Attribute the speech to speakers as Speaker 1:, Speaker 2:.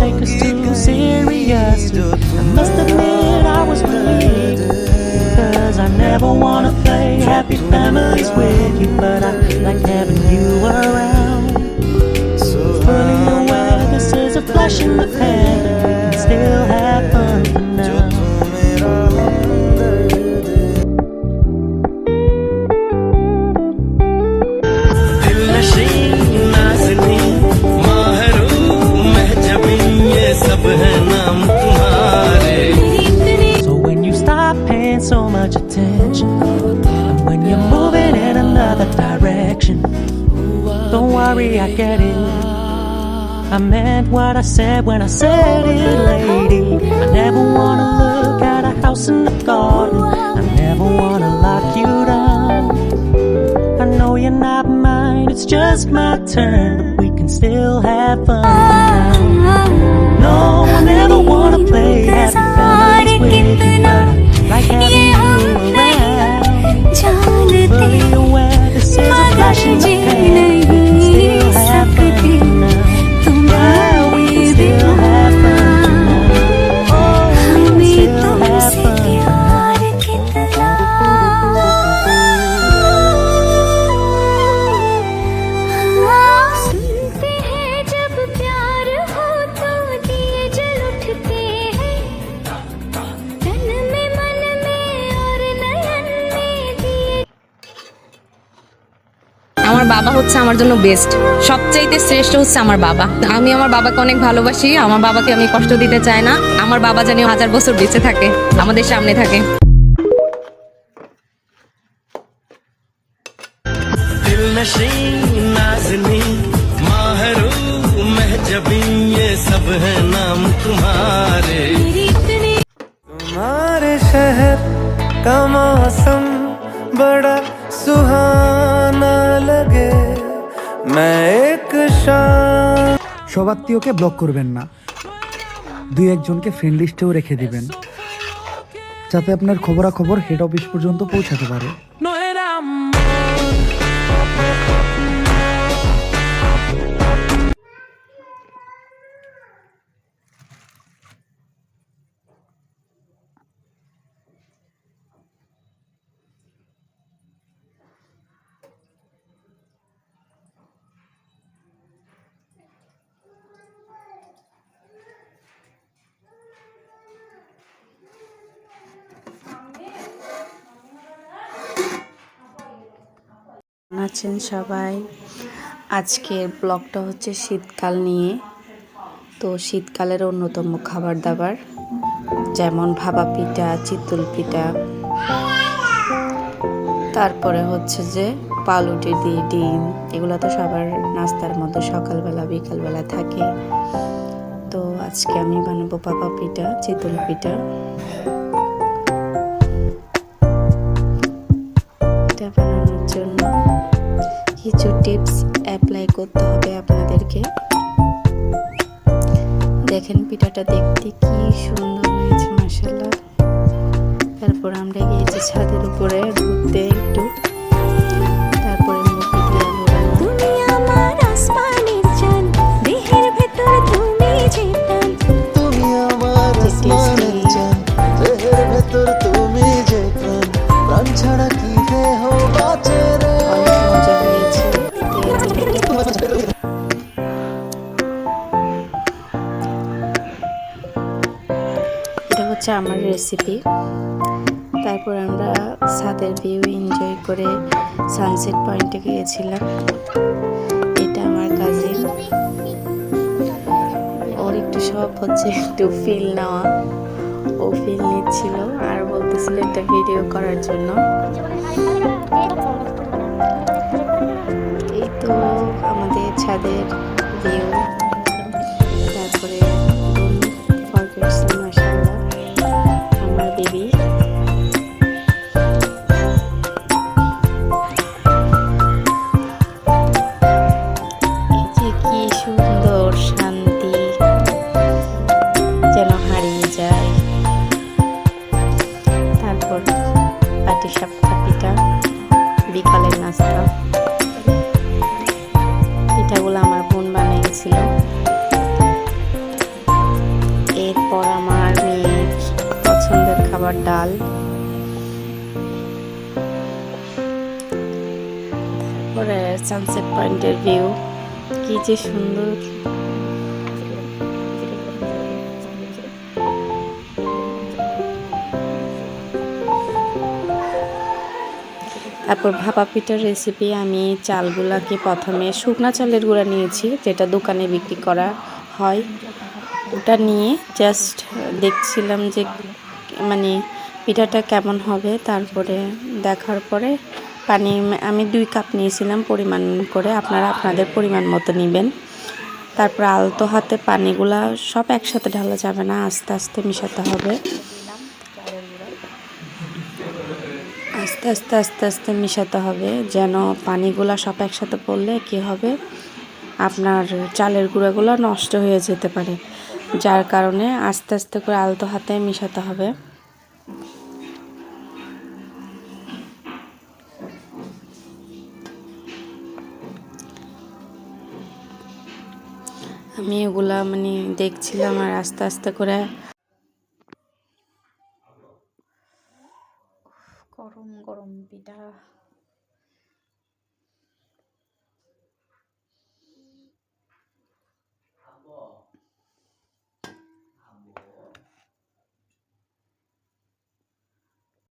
Speaker 1: take us too seriously. I must admit I was relieved, cause I never wanna play happy families with you, but I like having you around. Fully aware this is a flash in the pan, but we can still have fun for now. So when you stop paying so much attention, and when you're moving in another direction, don't worry, I get it. I meant what I said when I said it, lady. I never wanna look at a house in the garden. I never wanna lock you down. I know you're not mine, it's just my turn, but we can still have fun now. No, I never wanna play happy families with you, but I like having you around. Fully aware this is a flash in the pan, we can still have fun now. Yeah, we can still have fun now. Oh, we can still have fun now.
Speaker 2: আমার বাবা হচ্ছে আমার জন্য best, সবচাইতে শ্রেষ্ঠ হচ্ছে আমার বাবা। আমি আমার বাবাকে অনেক ভালোবাসি, আমার বাবাকে আমি কষ্ট দিতে চাই না। আমার বাবা যেন 1000 বছর বেঁচে থাকে, আমাদের সামনে থাকে।
Speaker 3: तुम्हारे शहर का मौसम बड़ा सुहाना लगे, मैं एक शाम।
Speaker 4: সব আত্মীয়কে ব্লক করবেন না, 2-1জনকে ফ্রেন্ড লিস্টেও রেখে দিবেন, যাতে আপনার খবরাখবর হেড অফিস পর্যন্ত পৌঁছাতে পারে।
Speaker 5: আছেন সবাই। আজকের ব্লগটা হচ্ছে শীতকাল নিয়ে। তো শীতকালের অন্যতম খাবার দাবার যেমন ভাপা পিঠা, চিতল পিঠা, তারপরে হচ্ছে যে পাউরুটি দিয়ে ডিম, এগুলো তো সবার নাস্তার মধ্যে সকালবেলা বিকালবেলা থাকে। তো আজকে আমি বানাবো ভাপা পিঠা, চিতল পিঠা। এটা বানানোর জন্য কিছু টিপস অ্যাপ্লাই করতে হবে আপনাদেরকে। দেখেন পিঠাটা দেখতে কি সুন্দর হয়েছে, মাশাআল্লাহ। তারপর আমরা গিয়েছি ছাদের উপরে ঘুরতে একটু, তারপরে মুখে দিয়ে তুমি আমার আসমানের চাঁদ, দেহের ভেতর তুমি যে প্রাণ,
Speaker 3: তুমি আমার আসমানের চাঁদ, দেহের ভেতর তুমি যে প্রাণ, প্রাণ ছাড়া কি দেহ বাঁচে রে।
Speaker 5: অনেক মজা হয়েছে। এটা হচ্ছে আমার রেসিপি। তারপর আমরা ছাদের ভিউ এনজয় করে সানসেট পয়েন্টে গিয়েছিলাম। এটা আমার কাজিন, ওর একটু শখ হচ্ছে একটু ফিল নেওয়া, ও ফিল নিচ্ছিল আর বলতেছিল একটা ভিডিও করার জন্য। এই তো আমাদের ছাদের ভিউ। তারপরে মাশাআল্লাহ আমার বেবি। এই যে কি সুন্দর শান্তি, যেন হারিয়ে যায়। তারপর পাটিসাপটা পিঠা, বিকালের নাস্তা। পিঠাগুলো আমার বোন বানিয়েছিল। তারপর আমার মেয়ের পছন্দের খাবার ডাল, তারপরে সানসেট পয়েন্টের ভিউ কি যে সুন্দর। তারপর ভাপা পিঠার রেসিপি, আমি চালগুলাকে প্রথমে শুকনা চালের গুঁড়া নিয়েছি, যেটা দোকানে বিক্রি করা হয়। ওটা নিয়ে জাস্ট দেখছিলাম যে মানে পিঠাটা কেমন হবে। তারপরে দেখার পরে পানি আমি 2 কাপ নিয়েছিলাম পরিমাণ করে, আপনারা আপনাদের পরিমাণ মতো নেবেন। তারপর আলতো হাতে পানিগুলা সব একসাথে ঢালা যাবে না, আস্তে আস্তে মেশাতে হবে। আস্তে আস্তে আস্তে আস্তে মেশাতে হবে, যেন পানিগুলা সব একসাথে পড়লে কি হবে, আপনার চালের গুঁড়াগুলো নষ্ট হয়ে যেতে পারে। যার কারণে আস্তে আস্তে করে আলতো হাতে মেশাতে হবে। আমি এগুলা মানে দেখছিলাম আর আস্তে আস্তে করে। গরম গরম পিঠা।